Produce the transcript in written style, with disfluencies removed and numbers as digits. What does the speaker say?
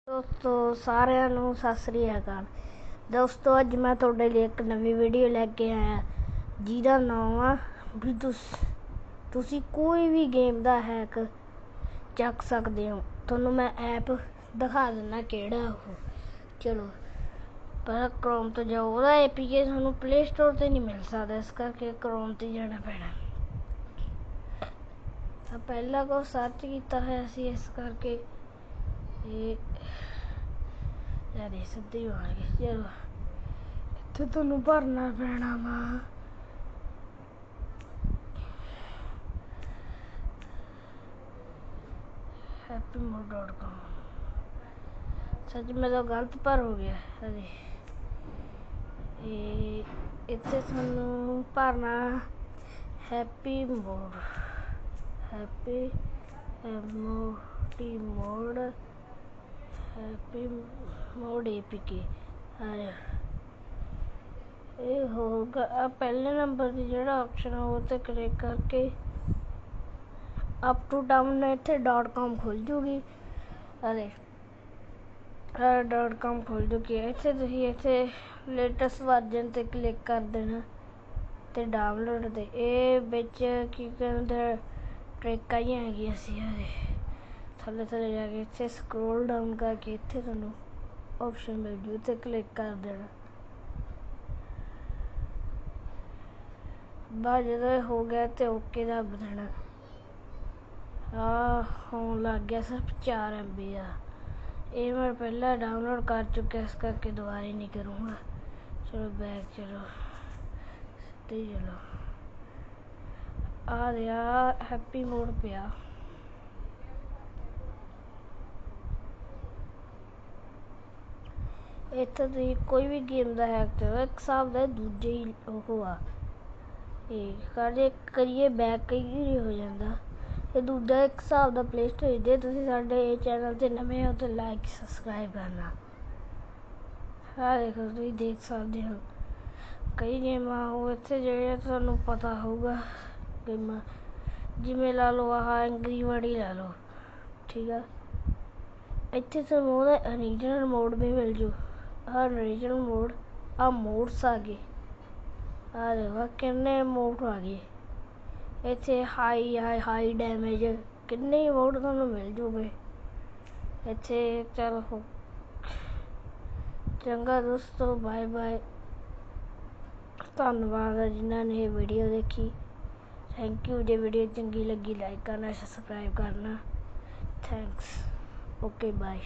ਦੋਸਤੋ ਸਾਰਿਆਂ ਨੂੰ ਸਤਿ ਸ੍ਰੀ ਅਕਾਲ। ਦੋਸਤੋ ਅੱਜ ਮੈਂ ਤੁਹਾਡੇ ਲਈ ਇੱਕ ਨਵੀਂ ਵੀਡੀਓ ਲੈ ਕੇ ਆਇਆ ਜਿਹਦਾ ਨਾਮ ਆ ਵੀ ਤੁਸੀਂ ਕੋਈ ਵੀ ਗੇਮ ਦਾ ਹੈਕ ਚੱਕ ਸਕਦੇ ਹੋ। ਤੁਹਾਨੂੰ ਮੈਂ ਐਪ ਦਿਖਾ ਦਿੰਦਾ ਕਿਹੜਾ ਉਹ। ਚਲੋ ਪਰ ਕ੍ਰੋਮ ਤੋਂ ਜਾਓ। ਉਹਦਾ APK ਤੁਹਾਨੂੰ ਪਲੇ ਸਟੋਰ 'ਤੇ ਨਹੀਂ ਮਿਲ ਸਕਦਾ, ਇਸ ਕਰਕੇ ਕ੍ਰੋਮ 'ਤੇ ਜਾਣਾ ਪੈਣਾ। ਤਾਂ ਪਹਿਲਾਂ ਕੁਛ ਸਰਚ ਕੀਤਾ ਹੋਇਆ ਸੀ, ਇਸ ਕਰਕੇ ਇਹ ਸਿੱਧੇ ਹੀ ਬਣ ਗਏ। ਚਲੋ ਇੱਥੇ ਤੁਹਾਨੂੰ ਭਰਨਾ ਪੈਣਾ ਵਾ happymode.com। ਸੱਚ ਮੇਰਾ ਗਲਤ ਭਰ ਹੋ ਗਿਆ। ਇੱਥੇ ਤੁਹਾਨੂੰ ਭਰਨਾ happymode APK। ਇਹ ਹੋਊਗਾ ਪਹਿਲੇ ਨੰਬਰ ਦੀ ਜਿਹੜਾ ਆਪਸ਼ਨ ਉਹ 'ਤੇ ਕਲਿੱਕ ਕਰਕੇ ਅਪ ਟੂ ਡਾਊਨ ਇੱਥੇ .com ਖੁੱਲ ਜੂਗੀ। .com ਖੁੱਲ ਜੂਗੀ। ਇੱਥੇ ਤੁਸੀਂ ਇੱਥੇ ਲੇਟੈਸਟ ਵਰਜਨ 'ਤੇ ਕਲਿੱਕ ਕਰ ਦੇਣਾ ਅਤੇ ਡਾਊਨਲੋਡ 'ਤੇ। ਇਹ ਵਿੱਚ ਕੀ ਕਹਿੰਦੇ ਟ੍ਰਿਕਾਂ ਜਿਹੀਆਂ ਹੈਗੀਆਂ ਸੀ। ਥੱਲੇ ਜਾ ਕੇ ਇੱਥੇ ਸਕਰੋਲ ਡਾਊਨ ਕਰਕੇ ਇੱਥੇ ਤੁਹਾਨੂੰ ਆਪਸ਼ਨ ਮਿਲ ਜੂ, ਉੱਥੇ ਕਲਿੱਕ ਕਰ ਦੇਣਾ। ਬਸ ਜਦੋਂ ਇਹ ਹੋ ਗਿਆ ਅਤੇ ਓਕੇ ਦੱਬ ਦੇਣਾ। ਹੋਣ ਲੱਗ ਗਿਆ। ਸਿਰਫ 4 MB ਆ। ਇਹ ਮੈਂ ਪਹਿਲਾਂ ਡਾਊਨਲੋਡ ਕਰ ਚੁੱਕਿਆ, ਇਸ ਕਰਕੇ ਦੁਬਾਰਾ ਨਹੀਂ ਕਰੂੰਗਾ। ਚਲੋ ਬੈਕ ਚਲੋ ਸਿੱਧੇ ਚਲੋ। ਆ ਰਿਹਾ ਹੈਪੀਮੋਡ ਪਿਆ। ਇੱਥੇ ਤੁਸੀਂ ਕੋਈ ਵੀ ਗੇਮ ਦਾ ਹੈਕ ਕਰੋ। ਇੱਕ ਹਿਸਾਬ ਦਾ ਦੂਜੇ ਹੀ ਉਹ ਆ। ਇਹ ਕਰੀਏ ਬੈਕ ਕਈ ਵਾਰੀ ਹੋ ਜਾਂਦਾ। ਇਹ ਦੂਜਾ ਇੱਕ ਹਿਸਾਬ ਦਾ ਪਲੇ ਸਟੋਰ। ਜੇ ਤੁਸੀਂ ਸਾਡੇ ਇਹ ਚੈਨਲ 'ਤੇ ਨਵੇਂ ਹੋ ਤਾਂ ਲਾਈਕ ਸਬਸਕ੍ਰਾਈਬ ਕਰਨਾ। ਦੇਖੋ ਤੁਸੀਂ ਦੇਖ ਸਕਦੇ ਹੋ ਕਈ ਗੇਮਾਂ ਉਹ ਇੱਥੇ ਜਿਹੜੀਆਂ ਤੁਹਾਨੂੰ ਪਤਾ ਹੋਊਗਾ ਗੇਮਾਂ, ਜਿਵੇਂ ਲਾ ਲਓ ਆਹ ਐਂਗਰੀ ਬਰਡ ਹੀ ਲਾ ਲਓ। ਠੀਕ ਆ, ਇੱਥੇ ਤੁਹਾਨੂੰ ਉਹਦਾ ਓਰੀਜਨਲ ਮੋਡ ਵੀ ਮਿਲ ਜੂ। ਓਰੀਜਨਲ ਮੋਡ ਮੋਡਸ ਆ ਗਏ। ਦੇਖੋ ਕਿੰਨੇ ਮੋਡ ਆ ਗਏ ਇੱਥੇ। ਹਾਈ ਡੈਮੇਜ ਕਿੰਨੇ ਮੋਡ ਤੁਹਾਨੂੰ ਮਿਲ ਜੂਗੇ ਇੱਥੇ। ਚਲੋ ਚੰਗਾ ਦੋਸਤੋ, ਬਾਏ ਬਾਏ। ਧੰਨਵਾਦ ਜਿਨ੍ਹਾਂ ਨੇ ਇਹ ਵੀਡੀਓ ਦੇਖੀ। Thank you. ਜੇ ਵੀਡੀਓ ਚੰਗੀ ਲੱਗੀ ਲਾਈਕ ਕਰਨਾ, ਸਬਸਕ੍ਰਾਈਬ ਕਰਨਾ। ਥੈਂਕਸ। Okay bye.